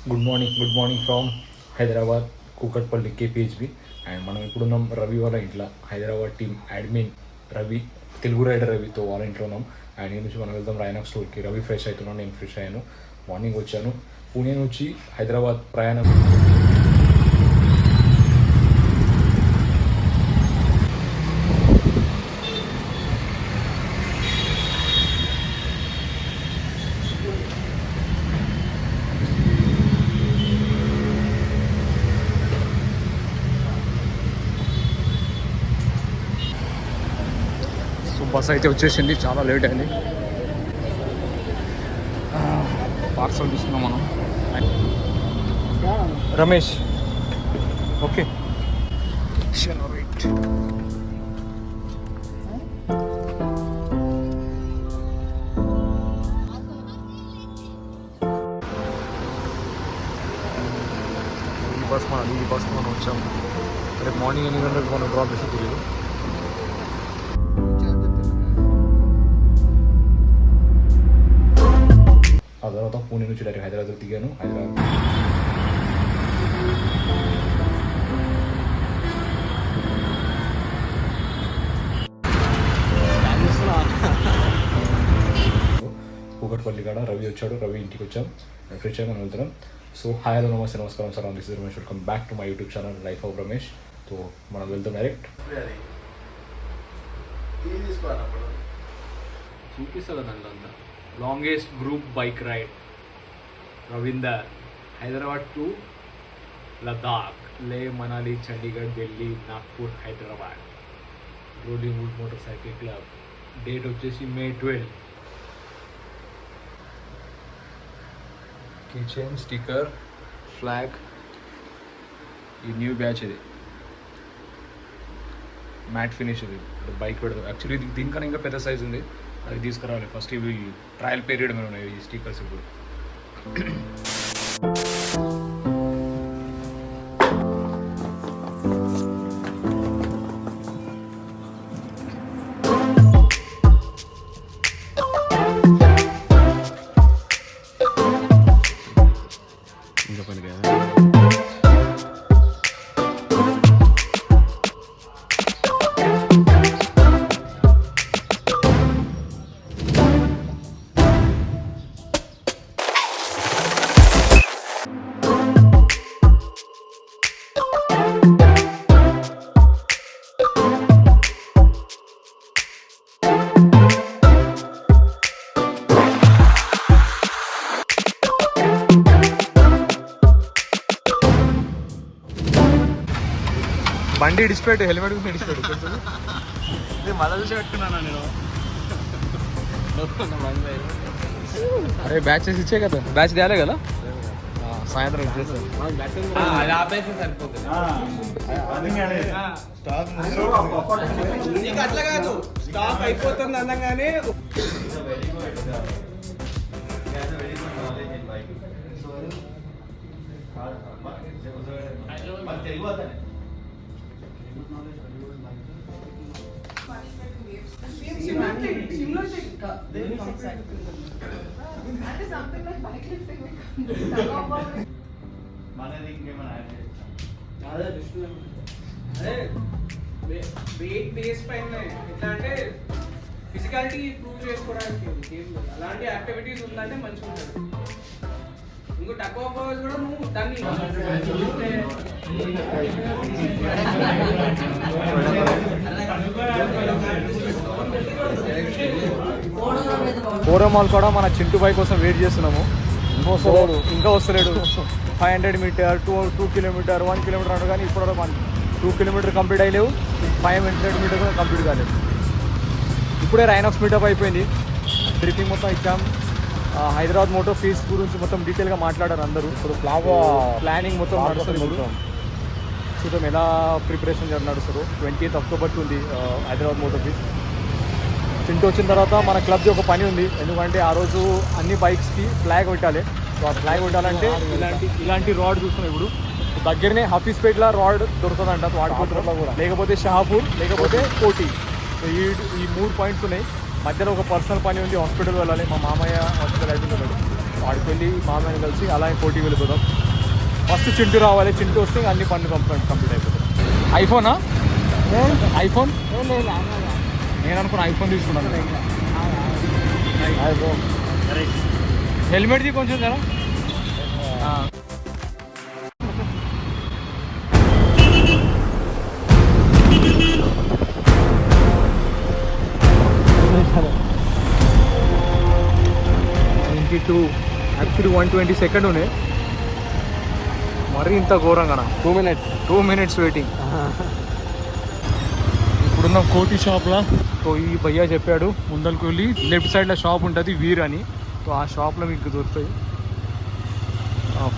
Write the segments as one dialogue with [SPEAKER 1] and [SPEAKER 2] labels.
[SPEAKER 1] Good morning from Hyderabad Kukatpally KPHB. And మనం ఇప్పుడున్నాం రవి వాళ్ళ ఇంట్లో, Hyderabad team admin Ravi, Telugu rider రవితో వాళ్ళ ఇంట్లో ఉన్నాం. అండ్ ఈ నుంచి మనం వెళ్దాం రాయనాక్ స్టోర్కి. రవి ఫ్రెష్ అవుతున్నాను, నేను ఫ్రెష్ అయ్యాను, మార్నింగ్ వచ్చాను. పూణే నుంచి హైదరాబాద్ ప్రయాణం. బస్ అయితే వచ్చేసింది, చాలా లేట్ అయింది. పార్సల్ తీసుకున్నాం మనం. Ramesh okay right. ఈ బస్ మనం వచ్చాము. రేపు మార్నింగ్ 8 గంటలకు మనం డ్రాప్ చేసి తెలియదు. ఆ తర్వాత పూణే నుంచి డైరెక్ట్ హైదరాబాద్ దిగాను. కూకట్పల్లి కాడ రవి వచ్చాడు, రవి ఇంటికి వచ్చాం, ఫ్రెష్ అయ్యి మనం వెళ్తున్నాం. సో హాయ్ హలో నమస్తే నమస్కారం sir, this is Ramesh, welcome back to my YouTube channel life of Ramesh. So మనం వెళ్తాం డైరెక్ట్. చూపిస్తా కదండి అంతా. Longest group bike ride Ravinder, Hyderabad to Ladakh, Leh, Manali, Chandigarh, Delhi, Nagpur, Hyderabad. Rolling wood motorcycle club. Date వచ్చేసి May 12. కిచెన్ స్టిక్కర్, ఫ్లాగ్, ఈ new batch, ఇది మ్యాట్ ఫినిష్. ఇది bike పెడతాం. యాక్చువల్లీ దీనికన్నా ఇంకా పెద్ద సైజ్ ఉంది, అది తీసుకురావాలి. ఫస్ట్ ఇవి ట్రయల్ పీరియడ్ మీద ఉన్నాయి ఈ స్టిక్కర్స్. ఇప్పుడు ఇంకా పని కదా. బండి ఇడిచిపెట్టు, హెల్మెట్ ఇడిచిపెట్టు. మళ్ళీ చూసి పెట్టుకున్నాను నేను. అరే బ్యాచెస్ ఇచ్చే కదా, బ్యాచ్ తేలే కదా, సాయంత్రం ఇచ్చేస్తాను.
[SPEAKER 2] అట్లా కాదు, స్టాక్ అయిపోతుంది అనగానే వెయిట్ బేస్ పైన ఎట్లా అంటే ఫిజికాలిటీ ప్రూవ్ చేసుకోవడానికి అలాంటి యాక్టివిటీస్ ఉందంటే మంచిగా ఉంటుంది. ఇంకో తక్కువ పవర్స్ కూడా నువ్వు దాన్ని
[SPEAKER 1] కోరమాల్ కూడా మన చింటూ బైక్ కోసం వెయిట్ చేస్తున్నాము. ఇంకా వస్తలేడు. 500 మీటర్, 2 కిలోమీటర్, 1 కిలోమీటర్ అన్నాడు, కానీ ఇప్పుడు 2 కిలోమీటర్ కంప్లీట్ అయ్యలేవు, 500 మీటర్ కూడా కంప్లీట్ కాలేదు. ఇప్పుడే రైనాక్స్ మీటప్ అయిపోయింది, బ్రీఫింగ్ మొత్తం ఇచ్చాం. హైదరాబాద్ మోటో ఫీస్ గురించి మొత్తం డీటెయిల్గా మాట్లాడారు అందరూ. ఇప్పుడు ప్లానింగ్ మొత్తం నడుస్తుంది. చూద్దాం ఎలా ప్రిపరేషన్ నడుస్తారు. 20th అక్టోబర్కి ఉంది హైదరాబాద్ మోటో ఫీస్. చింటూ వచ్చిన తర్వాత మన క్లబ్ది ఒక పని ఉంది, ఎందుకంటే ఆ రోజు అన్ని బైక్స్కి ఫ్లాగ్ పెట్టాలి. సో ఆ ఫ్లాగ్ పెట్టాలంటే ఇలాంటి రాడ్ చూస్తున్నాం. ఇప్పుడు దగ్గరనే హఫీస్పేట్లో రాడ్ దొరుకుతుందంట, వాడుకుంటున్నాం. లేకపోతే షహాపూర్, లేకపోతే కోటి. ఈ 3 పాయింట్స్ ఉన్నాయి. మధ్యలో ఒక పర్సనల్ పని ఉంది, హాస్పిటల్ వెళ్ళాలి. మా మామయ్య హాస్పిటల్ అవుతున్నాడు, వాడికి వెళ్ళి మామయ్యని కలిసి అలాగే కోటికి వెళ్ళిపోదాం. ఫస్ట్ చింటూ రావాలి, చింటూ వస్తే అన్ని పనులు కంప్లీట్ అయిపోతాయి. ఐఫోనా? ఐఫోన్ నేను అనుకున్నా ఐఫోన్ తీసుకున్నాను. హెల్మెట్ది కొంచెం జరా. యాక్చువల్లీ 120 సెకండ్ ఉన్నాయి. మరీ ఇంత ఘోరంగా 2 minutes వెయిటింగ్. ఇప్పుడున్న కోటి షాప్లో సో ఈ భయ్యా చెప్పాడు ముందరికి వెళ్ళి లెఫ్ట్ సైడ్లో షాప్ ఉంటుంది వీర్ అని. సో ఆ షాప్లో మీకు దొరుకుతాయి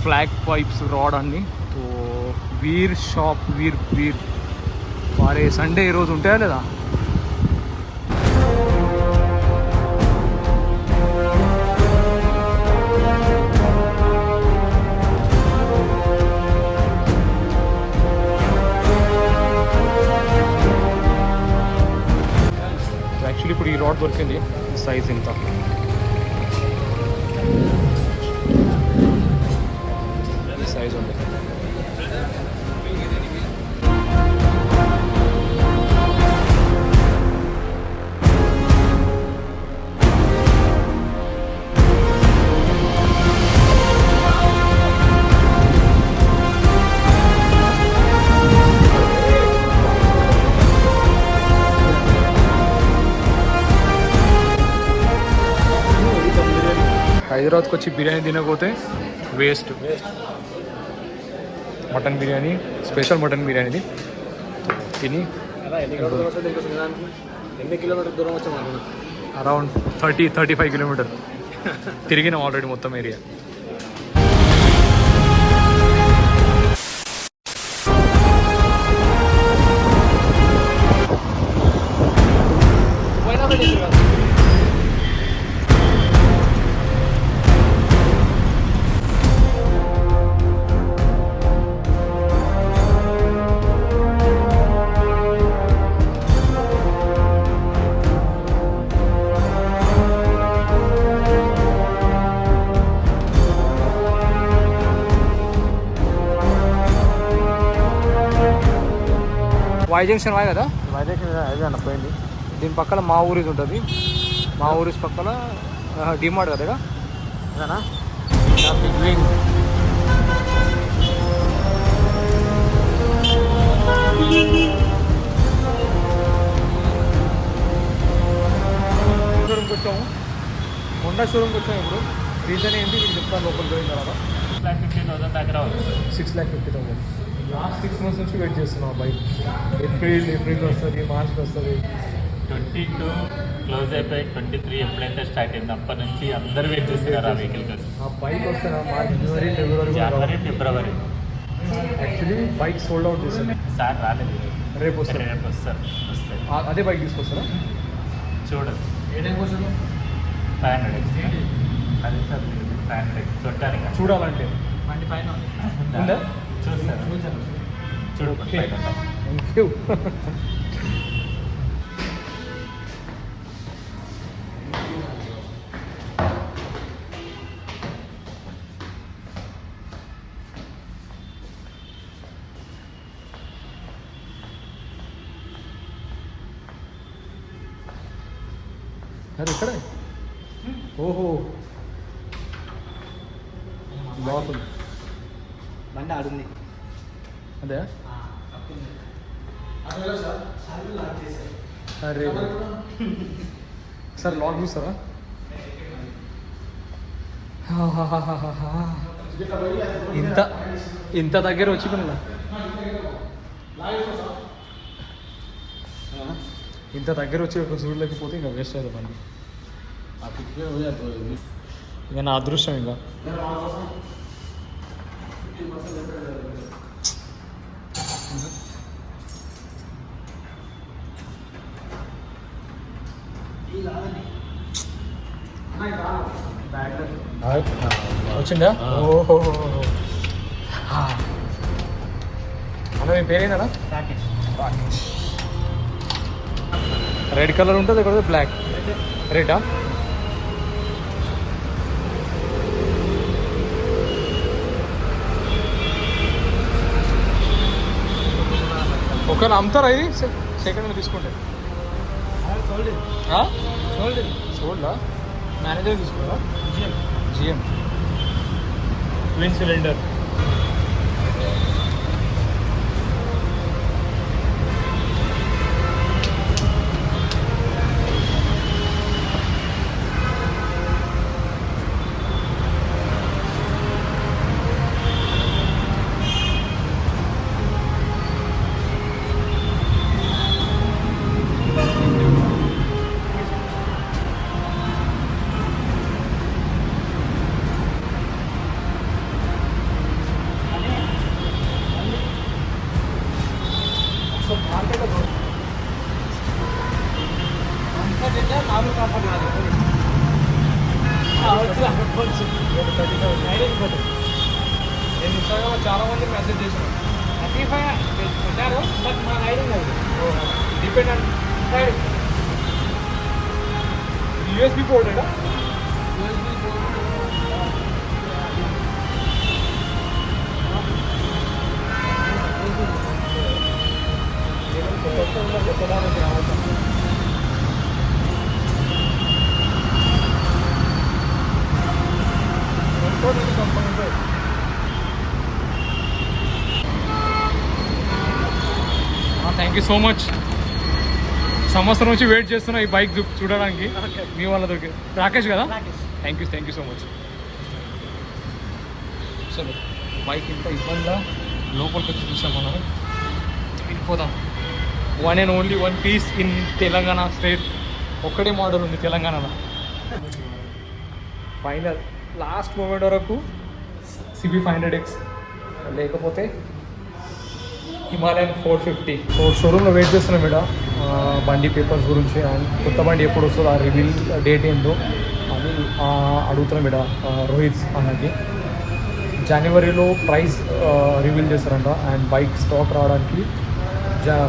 [SPEAKER 1] ఫ్లాగ్ పైప్స్ రాడ్ అన్ని. సో వీర్ షాప్ వీర్ వారే సండే ఈరోజు ఉంటాయా లేదా? యాక్చువల్లీ ఇప్పుడు ఈ రాడ్ దొరికింది సైజ్ ఇంత. ఈ సైజ్ ఉంది. హైదరాబాద్కి వచ్చి బిర్యానీ తినకపోతే waste. Mutton biryani, special mutton బిర్యానీది తిని
[SPEAKER 2] ఎన్ని కిలోమీటర్ దూరం వచ్చాము?
[SPEAKER 1] అరౌండ్ 35 కిలోమీటర్ తిరిగినాం ఆల్రెడీ మొత్తం ఏరియా. వై జంక్షన్ వాయ్ కదా?
[SPEAKER 2] వై జంక్షన్ అదే అన్న పోయింది.
[SPEAKER 1] దీని పక్కన మా ఊరిది ఉంటుంది. మా ఊరి పక్కన డిమార్ట్ కదా
[SPEAKER 2] అదేనా?
[SPEAKER 1] Big wing. షోరూమ్కి వచ్చాము, హోండా షోరూమ్కి వచ్చాము. ఇప్పుడు రీజన్ ఏంటి మీకు చెప్తాను లోపలికి పోయిన తర్వాత.
[SPEAKER 3] 6,50,000 దగ్గర అవుతుంది.
[SPEAKER 1] 6,50,000 లాస్ట్ 6 months నుంచి వెయిట్ చేస్తున్నాం. బైక్ ఏప్రిల్ వస్తుంది, మార్చ్కి వస్తుంది.
[SPEAKER 3] 22 క్లోజ్ అయిపోయి 23 ఎప్పుడైతే స్టార్ట్ అయింది అప్పటి నుంచి అందరు వెయిట్ చేస్తున్నారు ఆ వెహికల్ కోసం.
[SPEAKER 1] ఆ బైక్ వస్తారా మార్చ్,
[SPEAKER 3] జనవరి, ఫిబ్రవరి.
[SPEAKER 1] యాక్చువల్లీ బైక్ సోల్డ్ అవుట్ చేస్తుంది.
[SPEAKER 3] సార్ రాలేదు,
[SPEAKER 1] రేపు వస్తారు.
[SPEAKER 3] రేపు వస్తారు. వస్తాయి.
[SPEAKER 1] అదే బైక్ తీసుకొస్తారా?
[SPEAKER 3] చూడదు.
[SPEAKER 1] ఏ టైంకి వస్తారు?
[SPEAKER 3] 500 అది సార్ 500 చూడటానికి.
[SPEAKER 1] చూడాలంటే
[SPEAKER 2] బండి పైన
[SPEAKER 1] ఉందా?
[SPEAKER 3] చూస్తారు. చూడు.
[SPEAKER 1] Thank you. అరే ఇక్కడ ఓహో లోపల
[SPEAKER 2] బండి ఆడుంది.
[SPEAKER 1] అదే అరే సార్ లాక్ చూస్తారా? ఇంత ఇంత దగ్గర వచ్చి కొన్నా, ఇంత దగ్గర వచ్చి ఒక చూడలేకపోతే ఇంకా వేస్ట్ అవుతుంది బండి. ఇక నా అదృష్టం. ఇంకా వచ్చిందా? ఓహో అన్న మీ పేరేనా? రెడ్ కలర్ ఉంటుంది, ఇక్కడ బ్లాక్. రెడా? ఒకవేళ అమ్ముతారా ఇది సెకండ్ హ్యాండ్ తీసుకుంటే సోల్డా మేనేజర్ తీసుకున్నారా జిఎం ట్విన్ సిలిండర్ నేను ఇన్స్టాగ్రామ్లో చాలా మంది మెసేజ్ చేశాను 35 పెట్టారు బట్ మా రైడింగ్ అది డిపెండ్ అండ్ రైడింగ్ యూఎస్బీ పోర్టెడా థ్యాంక్ యూ సో మచ్ సంవత్సరం నుంచి వెయిట్ చేస్తున్నా ఈ బైక్ చూడడానికి మీ వాళ్ళ దగ్గర రాకేష్ కదా థ్యాంక్ యూ సో మచ్ చలో బైక్ ఇంత ఇబ్బందిగా లోపలికి వచ్చి చూసాం మనం వెళ్ళిపోదాం one and only one piece in Telangana state ఒక్కడే మోడల్ ఉంది తెలంగాణలో ఫైనల్ లాస్ట్ మూమెంట్ వరకు CB 500X లేకపోతే హిమాలయన్ 450 సో షోరూంలో వెయిట్ చేస్తున్నాం మేడం బండి పేపర్స్ గురించి అండ్ కొత్త బండి ఎప్పుడు వస్తుందో ఆ రివీల్ డేట్ ఏందో అది అడుగుతున్నాం మేడం రోహిత్ అన్నకి జనవరిలో ప్రైస్ రివీల్ చేస్తారంట అండ్ బైక్ స్టాక్ రావడానికి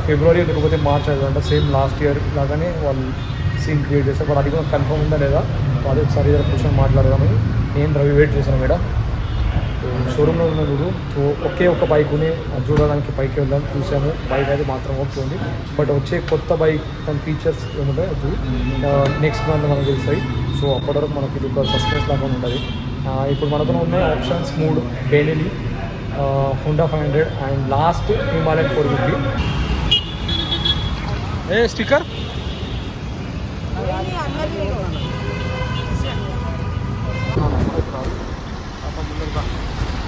[SPEAKER 1] ఫిబ్రవరి లేకపోతే మార్చ్ అవుతుందంట సేమ్ లాస్ట్ ఇయర్ లాగానే వాళ్ళు సీన్ క్రియేట్ చేస్తారు బట్ అది కూడా కన్ఫర్మ్ ఉందా లేదా అదే ఒకసారి కూర్చొని మాట్లాడదామని నేను రవి వెయిట్ చేశాను మేడం షోరూంలో ఉన్న చూడు సో ఒకే ఒక బైక్ ఉంది అది చూడడానికి పైకి వెళ్దాం చూసాము బైక్ అయితే మాత్రం ఓకే ఉంది బట్ వచ్చే కొత్త బైక్ దాని ఫీచర్స్ ఏముంటాయి అది నెక్స్ట్ మంత్ మనకు తెలుస్తాయి సో అప్పటి వరకు మనకి ఇది ఒక సస్పెన్స్ లాగా ఉంటుంది ఇప్పుడు మనతో ఉన్న options 3 Benelli Honda 500 and last Himalayan 450 A sticker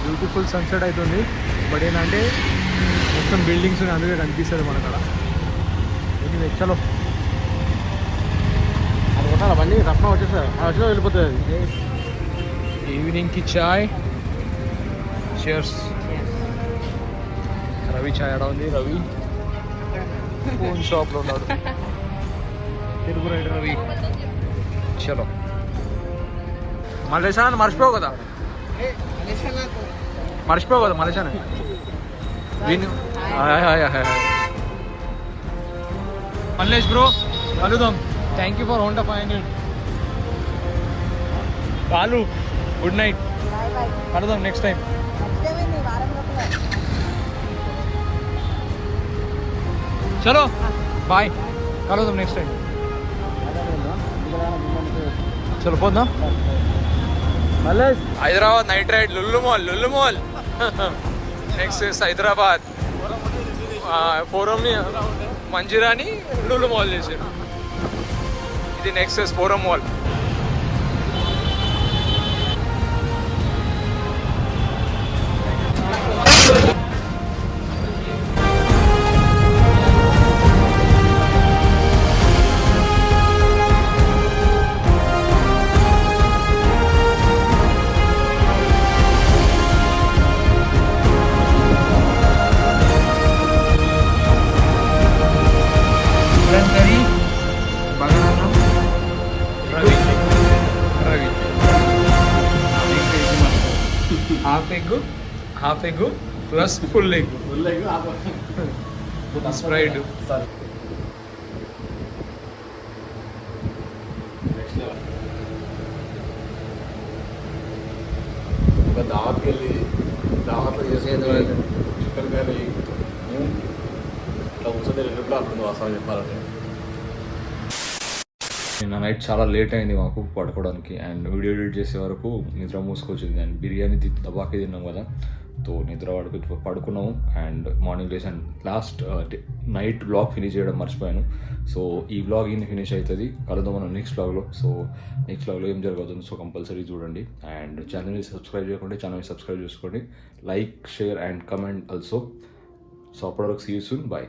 [SPEAKER 1] beautiful sunset అవుతుంది బట్ ఏంటంటే మొత్తం బిల్డింగ్స్ అందుకే కనిపిస్తుంది మన అక్కడ ఇది చలో అనుకుంటున్నా బండి రత్న వచ్చేసారు వచ్చినా వెళ్ళిపోతుంది ఈవినింగ్కి చాయ్ cheers రవి చాయ్ ఆడ ఉంది రవి ఫోన్ షాప్లో ఉన్నాడు తెలుగు రైడర్ రవి చలో మలేషాన్ మర్చిపోవు కదా మలేషాన్ విను మల్లేష్ బ్రో కలుద్దాం థ్యాంక్ యూ ఫర్ హోండా 500 కాలు గుడ్ నైట్ కలుద్దాం నెక్స్ట్ టైం చలో బాయ్ కలుద్దాం నెక్స్ట్ టైం చలో పోద్దాం Hyderabad night ride Lulu mall next Hyderabad ఫోరంని మంజిరాని లుల్లు మాల్ చేసారు ఇది next Forum mall half egg plus full egg స్ప్రైడ్
[SPEAKER 4] ఒక దావత్కి వెళ్ళి దావత్లో చేసేది చికెన్ కర్రీ ఇట్లా ఎప్పుడు అప్పుడు వాస్తవం చెప్పాలంటే
[SPEAKER 1] నిన్న నైట్ చాలా లేట్ అయింది మాకు పడుకోవడానికి అండ్ వీడియో ఎడిట్ చేసే వరకు నిద్ర మూసుకొచ్చింది అండ్ బిర్యానీ దబాకే తిన్నాం కదా, తో నిద్ర పడుకున్నాము అండ్ మార్నింగ్ లేసాను. లాస్ట్ నైట్ బ్లాగ్ ఫినిష్ చేయడం మర్చిపోయాను. సో ఈ బ్లాగ్ ఇన్ని ఫినిష్ అవుతుంది, కలుద్దాం మనం నెక్స్ట్ బ్లాగ్లో. సో నెక్స్ట్ బ్లాగ్లో ఏం జరగబోతుంది, సో కంపల్సరీ చూడండి. అండ్ ఛానల్ని సబ్స్క్రైబ్ చేయకుండా ఛానల్ని సబ్స్క్రైబ్ చేసుకోండి. Like, share and comment also. So అప్పటివరకు సీ యూ సూన్, బాయ్.